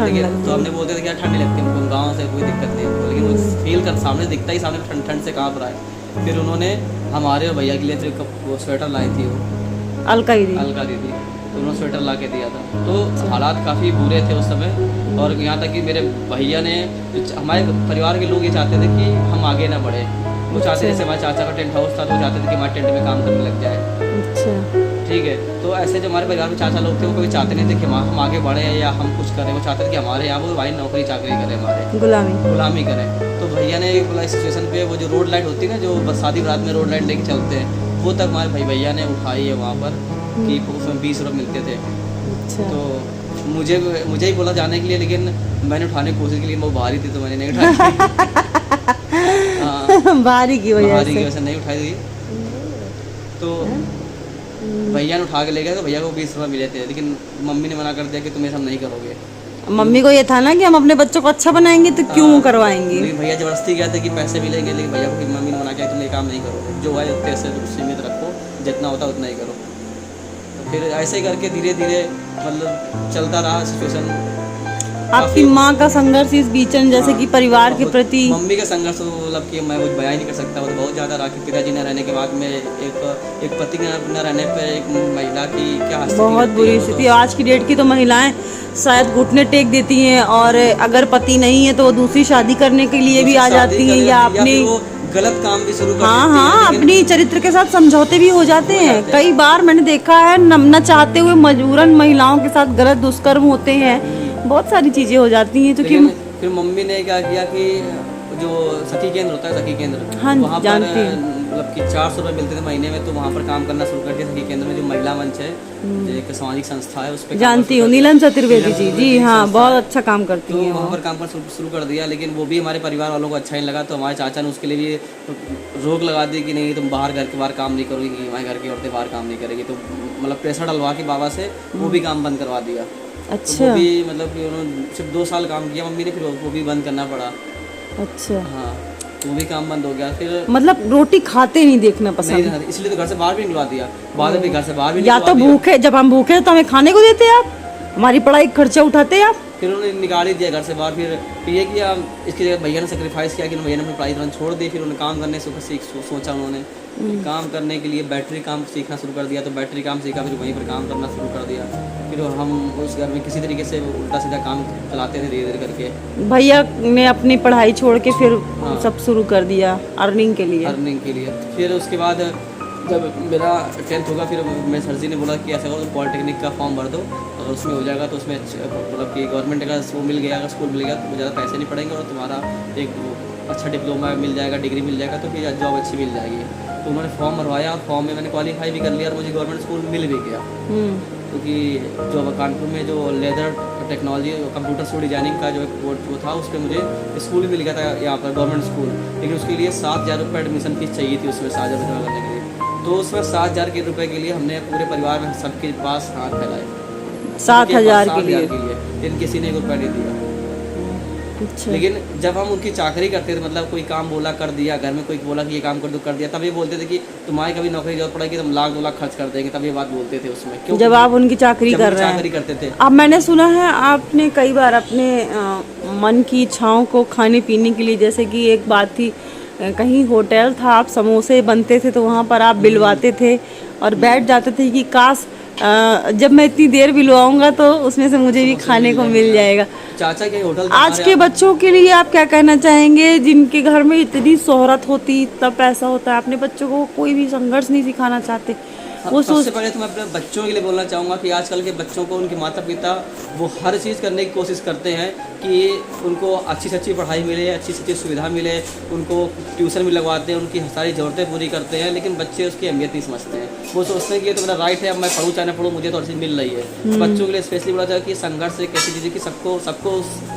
लेकिन तो हमने बोलते थे कि यार ठंड नहीं लगती हमको, गाँव से कोई दिक्कत नहीं हमको, लेकिन वो फील कर सामने दिखता ही सामने ठंड से काँप रहा है। फिर उन्होंने हमारे और भैया के लिए फिर वो स्वेटर लाई थी, वो अलका दीदी तो उन्होंने स्वेटर ला के दिया था। तो हालात काफ़ी बुरे थे उस समय, और यहाँ तक कि मेरे भैया ने, हमारे परिवार के लोग ये चाहते थे कि हम आगे ना बढ़े, वो चाहते जैसे हमारे चाचा का टेंट हाउस था तो वो चाहते थे कि हमारे टेंट में काम करने लग जाए। अच्छा। ठीक है, तो ऐसे जो हमारे परिवार में चाचा लोग थे वो कभी चाहते नहीं थे कि हम आगे बढ़े या हम कुछ करें, वो चाहते थे कि हमारे यहाँ वो भाई नौकरी चाकरी करें, हमारे गुलामी करें। तो भैया ने बोला इस सिचुएशन पे वो जो रोड लाइट होती है ना, जो शादी बारात में रोड लाइट लेके चलते हैं, वो तक हमारे भैया ने उठाई है वहाँ पर, कि उसमें 20 रुपये मिलते थे। अच्छा। तो मुझे ही बोला जाने के लिए, लेकिन मैंने उठाने की कोशिश की, लेकिन वो भारी थी तो मैंने नहीं उठाई। हाँ, भारी की वजह से नहीं उठाई थी। तो भैया ने उठा के ले गए, तो भैया को 20 रुपये मिले थे, लेकिन मम्मी ने मना कर दिया कि तुम ये सब नहीं करोगे। मम्मी को ये था ना कि हम अपने बच्चों को अच्छा बनाएंगे तो क्यों करवाएंगे। लेकिन भैया जबरदस्ती कहते कि पैसे मिलेंगे, लेकिन भैया को मम्मी ने मना किया तुम ये काम नहीं करोगे, जो है उतने से सीमित रखो, जितना होता उतना ही करो। तो फिर ऐसे करके धीरे धीरे मतलब चलता रहा सिचुएशन। आपकी माँ का संघर्ष इस बीच में, जैसे कि परिवार के प्रति? मम्मी का संघर्ष तो मतलब कि मैं कुछ बयान नहीं कर सकता, वो तो बहुत ज़्यादा रहा कि पिताजी न रहने के बाद में एक पति न रहने पे एक महिला की क्या स्थिति, बहुत बुरी स्थिति। आज की डेट की तो महिलाएं शायद घुटने टेक देती हैं, और अगर पति नहीं है तो वो दूसरी शादी करने के लिए भी आ जाती हैं, या अपनी गलत काम भी शुरू कर हाँ हाँ अपनी चरित्र के साथ समझौते भी हो जाते हैं। कई बार मैंने देखा है न चाहते हुए मजबूरन महिलाओं के साथ गलत दुष्कर्म होते हैं, बहुत सारी चीजें हो जाती हैं। तो फिर मम्मी ने क्या किया कि जो सखी केंद्र होता है, सखी केंद्र, हाँ, वहाँ पर मतलब कि 400 रुपये मिलते थे महीने में, तो वहाँ पर काम करना शुरू कर दिया सखी केंद्र में, जो महिला मंच है, जो एक सामाजिक संस्था है, उस पर जानती हूँ, नीलम चतुर्वेदी जी हाँ, बहुत अच्छा काम करती हैं। तो वहाँ पर काम करना शुरू कर दिया, लेकिन वो भी हमारे परिवार वालों को अच्छा नहीं लगा, तो हमारे चाचा ने उसके लिए भी रोक लगा दी कि नहीं तुम बाहर घर के बाहर काम नहीं करोगी, हमारे घर की औरतें बाहर काम नहीं करेगी, तो मतलब प्रेशर डलवा के बाबा से वो भी काम बंद करवा दिया। अच्छा। तो वो भी मतलब कि उन्होंने सिर्फ 2 साल काम किया मम्मी ने, फिर वो भी बंद करना पड़ा। अच्छा। हाँ, वो भी काम बंद हो गया। फिर मतलब रोटी खाते नहीं देखना पसंद नहीं, इसलिए तो घर से बाहर भी निकलवा दिया, बाद में घर से बाहर भी या तो भूखे, जब हम भूखे तो हमें खाने को देते आप, हमारी पढ़ाई खर्चा उठाते आप। फिर उन्होंने निकाल ही दिया घर से बाहर। फिर ये किया, इसके लिए भैया ने सेक्रीफाइस किया कि भैया ने अपनी पढ़ाई तुरंत छोड़ दी। फिर उन्होंने काम करने से सोचा, उन्होंने काम करने के लिए बैटरी काम सीखना शुरू कर दिया, तो बैटरी काम सीखा, फिर वहीं पर काम करना शुरू कर दिया। फिर हम उस घर में किसी तरीके से उल्टा सीधा काम चलाते थे धीरे धीरे करके। भैया ने अपनी पढ़ाई छोड़ के फिर सब शुरू कर दिया अर्निंग के लिए। फिर उसके बाद जब मेरा 10th होगा, फिर मेरे सर जी ने बोला कि ऐसा करो तुम पॉलिटेक्निक का फॉर्म भर दो, अगर उसमें हो जाएगा तो उसमें मतलब कि गवर्नमेंट का वो मिल गया, अगर स्कूल मिल गया तो ज़्यादा पैसे नहीं पड़ेंगे, और तुम्हारा एक अच्छा डिप्लोमा मिल जाएगा, डिग्री मिल जाएगा, तो फिर जॉब अच्छी मिल जाएगी। तो उन्होंने फॉर्म भरवाया, और फॉर्म में मैंने क्वालिफाई भी कर लिया, और मुझे गवर्नमेंट स्कूल मिल भी गया। क्योंकि जो कानपुर में जो leather technology computer studio designing का जो वो था, उस पर मुझे स्कूल भी मिल गया था यहाँ पर गवर्नमेंट स्कूल, लेकिन उसके लिए 7,000 रुपये एडमिशन फीस चाहिए थी उसमें 7,000 रुपये करने के लिए। तो उसमें 7,000 रुपये के लिए हमने पूरे परिवार में सबके पास हाथ फैलाए 7,000 के लिए, लेकिन किसी ने 1 रुपया नहीं दिया। अच्छा। लेकिन जब हम उनकी चाकरी करते थे, मतलब कोई काम बोला कर दिया, घर में कोई बोला कि ये काम कर दो कर दिया, तब ये बोलते थे कि तुम्हारी कभी नौकरी की जरूरत पड़ेगी, तुम 1,00,000 2 लाख खर्च कर देंगे, तब ये बात बोलते थे उसमें। क्यों? जब आप उनकी चाकरी कर रहे हैं करते थे। अब मैंने सुना है आपने कई बार अपने मन की इच्छाओं को खाने पीने के लिए, जैसे कि एक बात थी, कहीं होटल था, आप समोसे बनते थे तो वहाँ पर आप बिलवाते थे और बैठ जाते थे कि काश जब मैं इतनी देर बिलवाऊंगा तो उसमें से मुझे भी खाने को मिल जाएगा। चाचा के होटल। आज के बच्चों के लिए आप क्या कहना चाहेंगे, जिनके घर में इतनी शोहरत होती, इतना पैसा होता है, अपने बच्चों को कोई भी संघर्ष नहीं सिखाना चाहते, वो सबसे पहले तो मैं अपने बच्चों के लिए बोलना चाहूँगा कि आजकल के बच्चों को उनके माता पिता वो हर चीज़ करने की कोशिश करते हैं कि उनको अच्छी से अच्छी पढ़ाई मिले, अच्छी से अच्छी सुविधा मिले, उनको ट्यूशन भी लगवाते हैं, उनकी सारी ज़रूरतें पूरी करते हैं, लेकिन बच्चे उसकी अहमियत नहीं समझते हैं। वो सोचते हैं कि ये तो मेरा राइट है, अब मैं पढ़ूँ चाहे ना पढ़ूँ, मुझे तो हर चीज़ मिल रही है। बच्चों के लिए स्पेशली बोला जाए कि संघर्ष एक ऐसी चीज़ है कि सबको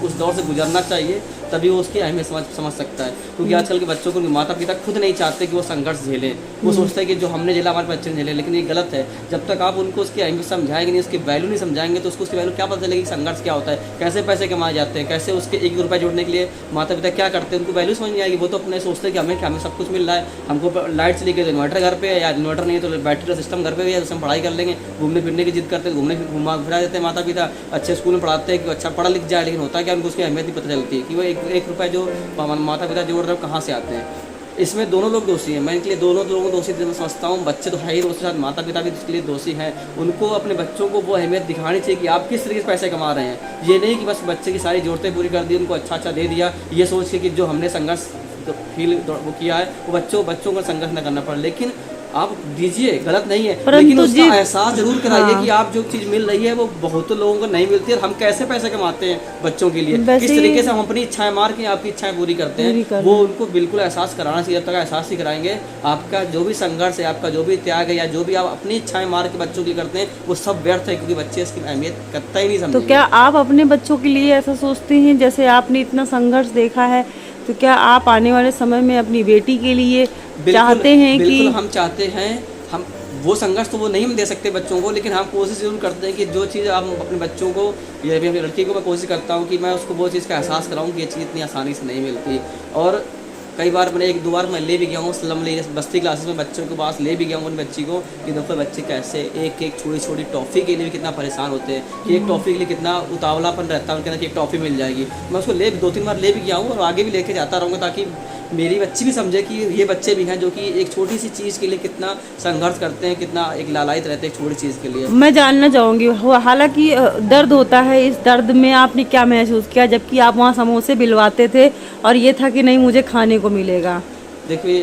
उस दौर से गुजरना चाहिए, तभी वो उसकी अहमियत समझ सकता है। क्योंकि आजकल के बच्चों को उनके माता पिता खुद नहीं चाहते कि वो संघर्ष झेलें। वो सोचते हैं कि जो हमने झेला हमारे बच्चे ने झेले, लेकिन ये गलत है। जब तक आप उनको उसकी अहमियत समझाएंगे नहीं, उसकी वैल्यू नहीं समझाएंगे, तो उसको उसकी वैल्यू क्या पता चलेगी कि संघर्ष क्या होता है, कैसे पैसे कमाए जाते हैं, कैसे उसके एक रुपये जोड़ने के लिए माता पिता क्या करते हैं, उनको वैल्यू समझ नहीं आएगी। वो तो अपने सोचते हैं कि हमें सब कुछ मिल रहा है, हमको लाइट चली गई तो इन्वर्टर घर पे है, या इन्वर्टर नहीं है तो बैटरी का सिस्टम घर पे भी है, उसमें पढ़ाई कर लेंगे। घूमने फिरने की जिद करते हैं, घुमा फिरा देते हैं माता पिता, अच्छे स्कूल में पढ़ाते हैं कि अच्छा पढ़ा लिख जाए, लेकिन होता है क्या, उनको उसकी अहमियत नहीं पता चलती है कि वो एक रुपये जो माता पिता जोड़ रहे हो कहाँ से आते हैं। इसमें दोनों लोग दोषी हैं। मैं इनके लिए दोनों लोगों को दोषी समझता हूँ। बच्चे तो है ही दोषी, साथ माता पिता भी इसके लिए दोषी हैं। उनको अपने बच्चों को वो अहमियत दिखानी चाहिए कि आप किस तरीके से पैसे कमा रहे हैं। ये नहीं कि बस बच्चे की सारी ज़रूरतें पूरी कर दी, उनको अच्छा दे दिया, ये सोच के कि जो हमने संघर्ष वो किया है वो बच्चों को संघर्ष न करना पड़े। लेकिन आप दीजिए, गलत नहीं है, लेकिन उसका एहसास जरूर कराइए कि आप जो चीज़ मिल रही है वो बहुत लोगों को नहीं मिलती है। हम कैसे पैसे कमाते हैं बच्चों के लिए, किस तरीके से हम अपनी इच्छाएं मार के आपकी इच्छाएं पूरी करते हैं, वो उनको बिल्कुल एहसास कराना चाहिए। जब तक एहसास नहीं कराएंगे, आपका जो भी संघर्ष है, आपका जो भी त्याग है, या जो भी आप अपनी इच्छाएं मार के बच्चों के लिए करते हैं, वो सब व्यर्थ है, क्योंकि बच्चे इसकी अहमियत करता ही नहीं समझेंगे। तो क्या आप अपने बच्चों के लिए ऐसा सोचते हैं, जैसे आपने इतना संघर्ष देखा है, तो क्या आप आने वाले समय में अपनी बेटी के लिए चाहते हैं? बिल्कुल हम चाहते हैं। हम वो संघर्ष तो वो नहीं हम दे सकते बच्चों को, लेकिन हम कोशिश जरूर करते हैं कि जो चीज़ हम अपने बच्चों को, या भी अपनी लड़की को मैं कोशिश करता हूँ कि मैं उसको वो चीज़ का एहसास कराऊँ कि ये चीज़ इतनी आसानी से नहीं मिलती। और कई बार मैंने 1-2 बार मैं ले भी गया हूँ स्लम ले बस्ती क्लासेस में, बच्चों के पास ले भी गया हूँ उन बच्ची को कि देखो बच्चे कैसे एक छोटी टॉफ़ी के लिए भी कितना परेशान होते हैं, कि एक टॉफ़ी के लिए कितना उतावलापन रहता है उनके अंदर कि एक टॉफ़ी मिल जाएगी। मैं उसको 2-3 बार ले भी गया हूँ और आगे भी लेके जाता रहूँगा, ताकि मेरी बच्ची भी समझे कि ये बच्चे भी हैं जो कि एक छोटी सी चीज़ के लिए कितना संघर्ष करते हैं, कितना एक लालायित रहते हैं एक छोटी चीज़ के लिए। मैं जानना चाहूँगी, हालांकि दर्द होता है, इस दर्द में आपने क्या महसूस किया जबकि आप वहाँ समोसे बिलवाते थे और ये था कि नहीं मुझे खाने को मिलेगा? देखिए,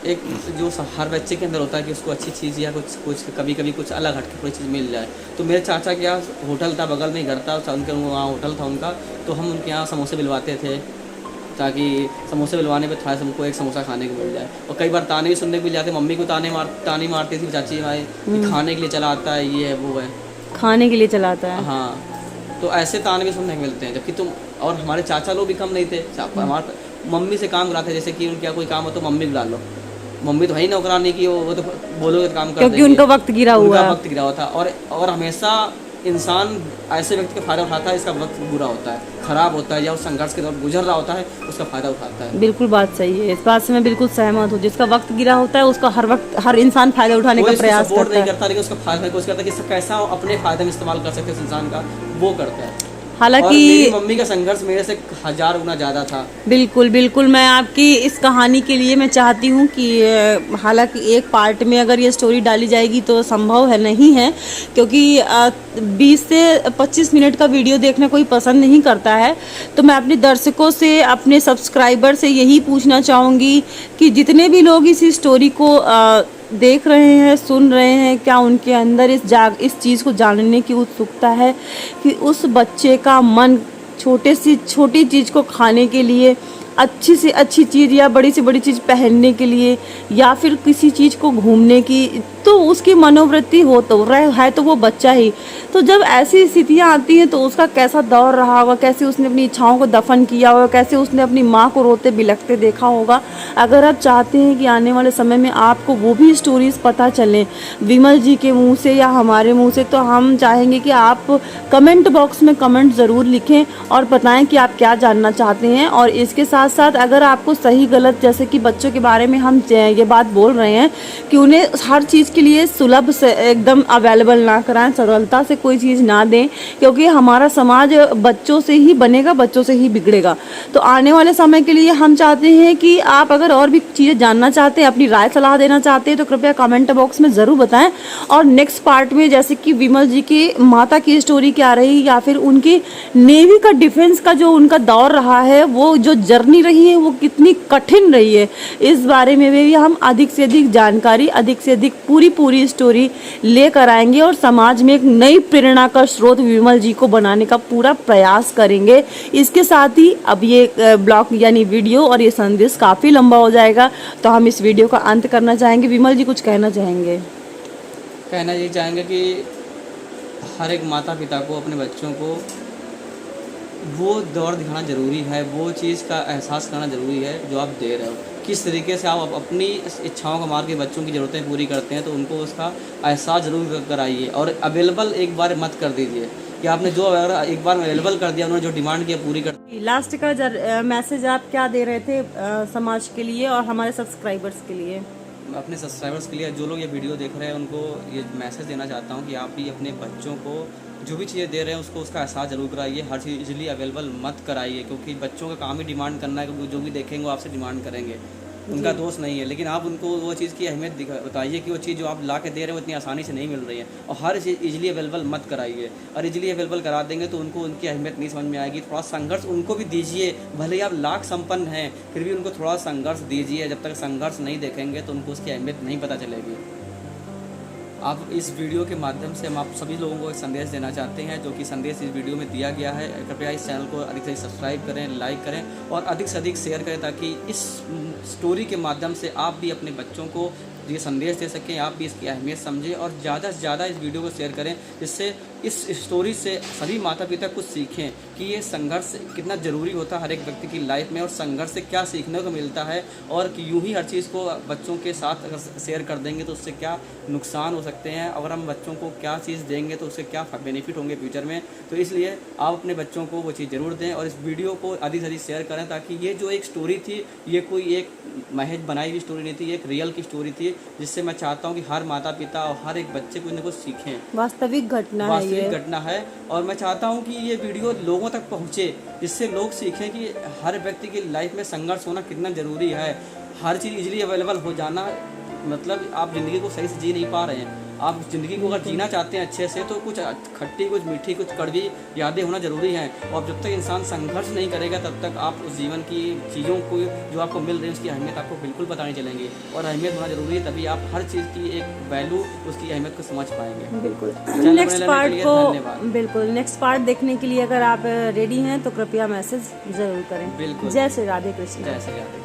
एक जो हर बच्चे के अंदर होता है कि उसको अच्छी चीज़ या कुछ कभी कुछ अलग हटके कोई चीज़ मिल जाए। तो मेरे चाचा के यहाँ होटल था, बगल में ही घर था, उनके वहाँ होटल था उनका, तो हम उनके यहाँ समोसे बिलवाते थे ताकि समोसे बिलवाने पे थोड़ा हमको एक समोसा खाने को मिल जाए। और कई बार ताने भी सुनने को मिल जाते, मम्मी को ताने मारती थी चाची भाई कि खाने के लिए चला आता है, ये है वो है, खाने के लिए चलाता है। हाँ, तो ऐसे ताने भी सुनने को मिलते हैं। जबकि तुम और हमारे चाचा लोग भी कम नहीं थे, हमारे मम्मी से काम कराते, जैसे कि उनके कोई काम हो तो मम्मी बुला लो, मम्मी तो है ही नौकरानी की, वो तो बोलोगे तो काम कर क्योंकि उनका वक्त गिरा हुआ था। और हमेशा इंसान ऐसे व्यक्ति का फायदा उठाता है, इसका वक्त बुरा होता है, खराब होता है, या उस संघर्ष के दौर गुजर रहा होता है, उसका फायदा उठाता है। बिल्कुल बात सही है, इस बात से मैं बिल्कुल सहमत हूँ। जिसका वक्त गिरा होता है उसका हर वक्त हर इंसान फायदा उठाने का प्रयास करता है। नहीं करता, लेकिन उसका फायदा कोशिश करता है कि कैसा अपने फायदे में इस्तेमाल कर सकते हैं इंसान का, वो करता है। हालांकि मेरी मम्मी का संघर्ष मेरे से 1000 गुना ज़्यादा था। बिल्कुल मैं आपकी इस कहानी के लिए मैं चाहती हूँ कि हालांकि एक पार्ट में अगर ये स्टोरी डाली जाएगी तो संभव है नहीं है, क्योंकि 20 से 25 मिनट का वीडियो देखना कोई पसंद नहीं करता है। तो मैं अपने दर्शकों से, अपने सब्सक्राइबर से यही पूछना चाहूँगी कि जितने भी लोग इस स्टोरी को देख रहे हैं, सुन रहे हैं, क्या उनके अंदर इस चीज़ को जानने की उत्सुकता है कि उस बच्चे का मन छोटी चीज़ को खाने के लिए, अच्छी से अच्छी चीज़ या बड़ी से बड़ी चीज़ पहनने के लिए, या फिर किसी चीज़ को घूमने की, तो उसकी मनोवृत्ति है तो वो बच्चा ही। तो जब ऐसी स्थितियाँ आती हैं तो उसका कैसा दौर रहा होगा, कैसे उसने अपनी इच्छाओं को दफन किया होगा, कैसे उसने अपनी माँ को रोते बिलखते देखा होगा। अगर आप चाहते हैं कि आने वाले समय में आपको वो भी स्टोरीज़ पता चलें विमल जी के मुँह से या हमारे मुँह से, तो हम चाहेंगे कि आप कमेंट बॉक्स में कमेंट ज़रूर लिखें और बताएं कि आप क्या जानना चाहते हैं। और इसके साथ साथ अगर आपको सही गलत, जैसे कि बच्चों के बारे में हम ये बात बोल रहे हैं कि उन्हें हर चीज़ के लिए सुलभ से एकदम अवेलेबल ना कराएं, सरलता से कोई चीज़ ना दें, क्योंकि हमारा समाज बच्चों से ही बनेगा, बच्चों से ही बिगड़ेगा। तो आने वाले समय के लिए हम चाहते हैं कि आप अगर और भी चीज़ें जानना चाहते हैं, अपनी राय सलाह देना चाहते हैं, तो कृपया कमेंट बॉक्स में ज़रूर बताएं। और नेक्स्ट पार्ट में जैसे कि विमल जी की माता की स्टोरी क्या रही, या फिर उनकी नेवी का डिफेंस का जो उनका दौर रहा है, वो जो जर्नी रही है वो कितनी कठिन रही है, इस बारे में भी हम अधिक से अधिक जानकारी, अधिक से अधिक पूरी पूरी स्टोरी लेकर आएंगे और समाज में एक नई प्रेरणा का स्रोत विमल जी को बनाने का पूरा प्रयास करेंगे। इसके साथ ही अब ये ब्लॉग यानी वीडियो और ये संदेश काफ़ी लंबा हो जाएगा, तो हम इस वीडियो का अंत करना चाहेंगे। विमल जी कुछ कहना चाहेंगे? कहना ये चाहेंगे कि हर एक माता पिता को अपने बच्चों को वो दौर दिखाना ज़रूरी है, वो चीज़ का एहसास करना ज़रूरी है जो आप दे रहे हो। किस तरीके से आप अपनी इच्छाओं का मार के बच्चों की ज़रूरतें पूरी करते हैं, तो उनको उसका एहसास ज़रूर कराइए और अवेलेबल एक बार मत कर दीजिए कि आपने जो अगर एक बार अवेलेबल कर दिया, उन्होंने जो डिमांड किया पूरी कर। लास्ट का मैसेज आप क्या दे रहे थे समाज के लिए और हमारे सब्सक्राइबर्स के लिए? अपने सब्सक्राइबर्स के लिए, जो लोग ये वीडियो देख रहे हैं, उनको ये मैसेज देना चाहता हूँ कि आप भी अपने बच्चों को जो भी चीज़ें दे रहे हैं उसको उसका एहसास ज़रूर कराइए। हर चीज़ इजीली अवेलेबल मत कराइए, क्योंकि बच्चों का काम ही डिमांड करना है, क्योंकि जो भी देखेंगे वो आपसे डिमांड करेंगे, उनका दोष नहीं है। लेकिन आप उनको वो चीज़ की अहमियत बताइए कि वो चीज़ जो आप ला के दे रहे हैं वो इतनी आसानी से नहीं मिल रही है, और हर चीज़ इजीली अवेलेबल मत कराइए। और इजीली अवेलेबल करा देंगे तो उनको उनकी अहमियत नहीं समझ में आएगी। थोड़ा संघर्ष उनको भी दीजिए, भले ही आप लाख संपन्न हैं फिर भी उनको थोड़ा संघर्ष दीजिए। जब तक संघर्ष नहीं देखेंगे तो उनको उसकी अहमियत नहीं पता चलेगी। आप इस वीडियो के माध्यम से हम आप सभी लोगों को एक संदेश देना चाहते हैं, जो कि संदेश इस वीडियो में दिया गया है। कृपया इस चैनल को अधिक से अधिक सब्सक्राइब करें, लाइक करें और अधिक से अधिक शेयर करें, ताकि इस स्टोरी के माध्यम से आप भी अपने बच्चों को ये संदेश दे सकें, आप भी इसकी अहमियत समझें और ज़्यादा से ज़्यादा इस वीडियो को शेयर करें, जिससे इस स्टोरी से सभी माता पिता कुछ सीखें कि ये संघर्ष कितना ज़रूरी होता है हर एक व्यक्ति की लाइफ में, और संघर्ष से क्या सीखने को मिलता है, और कि यूं ही हर चीज़ को बच्चों के साथ अगर शेयर कर देंगे तो उससे क्या नुकसान हो सकते हैं, अगर हम बच्चों को क्या चीज़ देंगे तो उससे क्या बेनिफिट होंगे फ्यूचर में। तो इसलिए आप अपने बच्चों को वो चीज़ ज़रूर दें और इस वीडियो को अधिक से अधिक शेयर करें, ताकि ये जो एक स्टोरी थी ये कोई एक महज बनाई हुई स्टोरी नहीं थी, एक रियल की स्टोरी थी, जिससे मैं चाहता हूँ कि हर माता पिता और हर एक बच्चे कुछ न कुछ सीखें। वास्तविक घटना है, ये घटना है, और मैं चाहता हूँ कि ये वीडियो लोगों तक पहुँचे, जिससे लोग सीखें कि हर व्यक्ति की लाइफ में संघर्ष होना कितना ज़रूरी है। हर चीज़ इजीली अवेलेबल हो जाना मतलब आप ज़िंदगी को सही से जी नहीं पा रहे हैं। आप ज़िंदगी को अगर जीना चाहते हैं अच्छे से, तो कुछ खट्टी, कुछ मीठी, कुछ कड़वी यादें होना ज़रूरी हैं। और जब तक इंसान संघर्ष नहीं करेगा तब तक आप उस जीवन की चीज़ों को जो आपको मिल रही है उसकी अहमियत आपको बिल्कुल पता नहीं चलेंगी। और अहमियत होना ज़रूरी है, तभी आप हर चीज़ की एक वैल्यू, उसकी अहमियत को समझ पाएंगे। बिल्कुल। नेक्स्ट पार्ट देखने के लिए अगर आप रेडी हैं तो कृपया मैसेज ज़रूर करें। बिल्कुल। जय श्री राधे कृष्ण। जय श्री राधे।